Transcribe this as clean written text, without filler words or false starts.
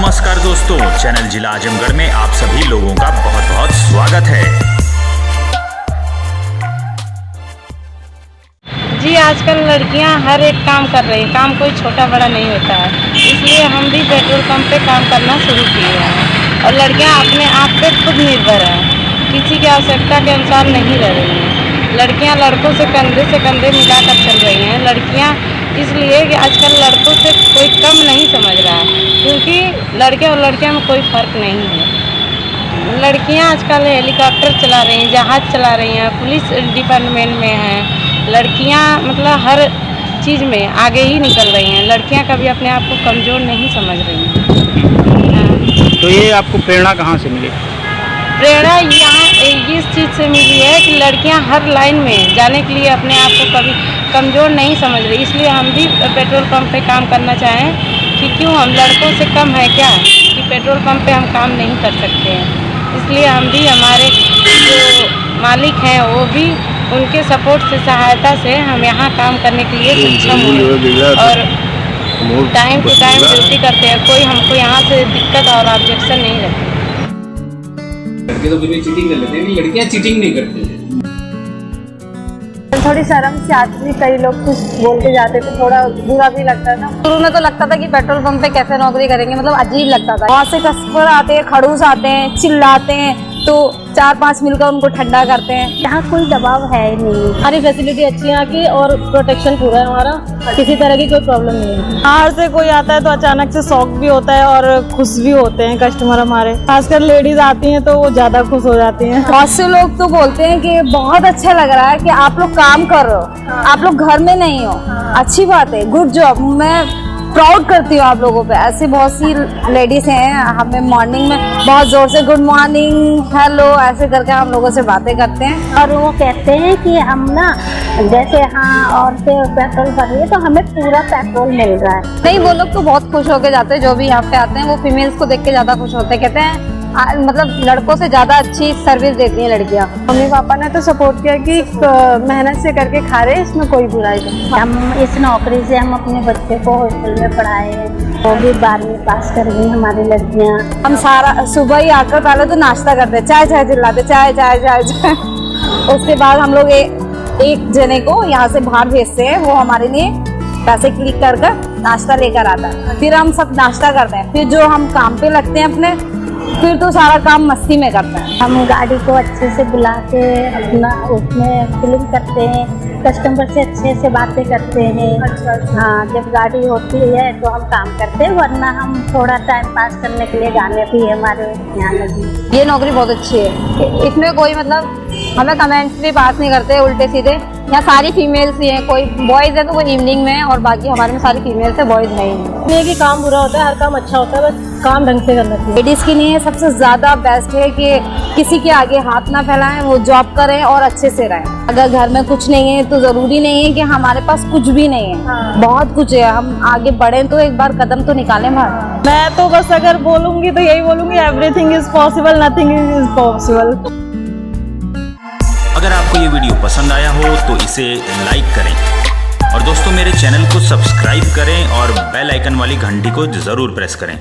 नमस्कार दोस्तों, चैनल जिला आजमगढ़ में आप सभी लोगों का बहुत बहुत स्वागत है। जी आजकल लड़कियां हर एक काम कर रही हैं, काम कोई छोटा बड़ा नहीं होता है, इसलिए हम भी पेट्रोल पंप पे काम करना शुरू किए हैं। और लड़कियां अपने आप पे खुद निर्भर हैं, किसी की आवश्यकता के अनुसार नहीं रह रही हैं। लड़कियां लड़कों से कंधे मिलाकर चल रही हैं। लड़कियां इसलिए कि आजकल लड़कों से कोई कम नहीं समझ रहा है, क्योंकि लड़के और लड़कियां में कोई फ़र्क नहीं है। लड़कियां आजकल हेलीकॉप्टर चला रही हैं, जहाज़ चला रही हैं, पुलिस डिपार्टमेंट में हैं। लड़कियां मतलब हर चीज़ में आगे ही निकल रही हैं। लड़कियां कभी अपने आप को कमज़ोर नहीं समझ रही हैं। तो ये आपको प्रेरणा कहाँ से मिली? प्रेरणा यहाँ इस चीज़ से मिली है कि लड़कियां हर लाइन में जाने के लिए अपने आप को कभी कमज़ोर नहीं समझ रही। इसलिए हम भी पेट्रोल पंप पे काम करना चाहें कि क्यों हम लड़कों से कम है क्या कि पेट्रोल पंप पे हम काम नहीं कर सकते हैं। इसलिए हम भी, हमारे जो मालिक हैं वो भी, उनके सपोर्ट से, सहायता से हम यहाँ काम करने के लिए सक्षम हुए और टाइम टू टाइम ड्यूटी करते हैं। कोई हमको यहाँ से दिक्कत और ऑब्जेक्शन नहीं रहती। लड़के तो फिर भी चीटिंग कर लेते हैं, लड़कियां चीटिंग नहीं करती हैं। थोड़ी शर्म से आती थी, कई लोग कुछ बोल के जाते थे, थोड़ा बुरा भी लगता था। शुरू में तो लगता था कि पेट्रोल पंप पे कैसे नौकरी करेंगे, मतलब अजीब लगता था। बहुत से कस्टमर आते हैं, खड़ूस आते हैं, चिल्लाते हैं, तो 4-5 मिलकर उनको ठंडा करते हैं। यहाँ कोई दबाव है नहीं, सारी फैसिलिटी अच्छी है यहाँ की और प्रोटेक्शन पूरा है हमारा, किसी तरह की कोई प्रॉब्लम नहीं है। बाहर से कोई आता है तो अचानक से शॉक भी होता है और खुश भी होते हैं कस्टमर हमारे, खासकर लेडीज आती हैं तो वो ज्यादा खुश हो जाती हैं। बहुत से लोग तो बोलते हैं कि बहुत अच्छा लग रहा है कि आप लोग काम कर रहे हो, आप लोग घर में नहीं हो, अच्छी बात है, गुड जॉब, मैं प्राउड करती हूँ आप लोगों पे। ऐसी बहुत सी लेडीज हैं, हमें मॉर्निंग में बहुत जोर से गुड मॉर्निंग, हेलो ऐसे करके हम लोगों से बातें करते हैं। और वो कहते हैं कि हम ना जैसे औरतें पेट्रोल भर रही है तो हमें पूरा पेट्रोल मिल रहा है। नहीं, वो लोग तो बहुत खुश होके जाते हैं, जो भी यहाँ पे आते हैं वो फीमेल्स को देख के ज्यादा खुश होते हैं। कहते हैं मतलब लड़कों से ज्यादा अच्छी सर्विस देती हैं लड़कियाँ। मम्मी पापा ने तो सपोर्ट किया कि मेहनत से करके खा रहे, इसमें कोई बुराई नहीं। हम इस नौकरी से हम अपने बच्चे को हॉस्टल में पढ़ाए, वो भी 12वीं पास कर गई हमारी लड़कियाँ। हम सारा सुबह ही आकर पहले तो नाश्ता करते, चाय चाय चिल्लाते, चाय चाय चाय चाय। उसके बाद हम लोग एक जने को यहाँ से बाहर भेजते हैं, वो हमारे लिए पैसे क्लिक कर नाश्ता लेकर आता है। फिर हम सब नाश्ता करते हैं, फिर जो हम काम पे लगते हैं अपने, फिर तो सारा काम मस्ती में करते हैं। हम गाड़ी को अच्छे से बुला के अपना उसमें फिलिंग करते हैं, कस्टमर से अच्छे से बातें करते हैं। हाँ, जब गाड़ी होती है तो हम काम करते हैं, वरना हम थोड़ा टाइम पास करने के लिए गाने भी हमारे यहाँ लगी। ये नौकरी बहुत अच्छी है, इसमें कोई मतलब हमें कमेंट्स भी पास नहीं करते उल्टे सीधे। यहाँ सारी फीमेल्स ही हैं, कोई बॉयज़ है तो वो इवनिंग में, और बाकी हमारे में सारी फीमेल्स है, बॉयज़ नहीं है। कि काम बुरा होता है, हर काम अच्छा होता है, बस काम ढंग से करना चाहिए। लेडीज़ के लिए सबसे ज़्यादा बेस्ट है कि किसी के आगे हाथ ना फैलाएं, वो जॉब करें और अच्छे से रहें। अगर घर में कुछ नहीं है तो ज़रूरी नहीं है कि हमारे पास कुछ भी नहीं है, बहुत कुछ है, हम आगे बढ़ें तो एक बार कदम तो निकालें बाहर। मैं तो बस अगर बोलूँगी तो यही बोलूँगी, everything is possible, nothing is possible. अगर आपको ये वीडियो पसंद आया हो तो इसे लाइक करें और दोस्तों मेरे चैनल को सब्सक्राइब करें और बेल आइकन वाली घंटी को ज़रूर प्रेस करें।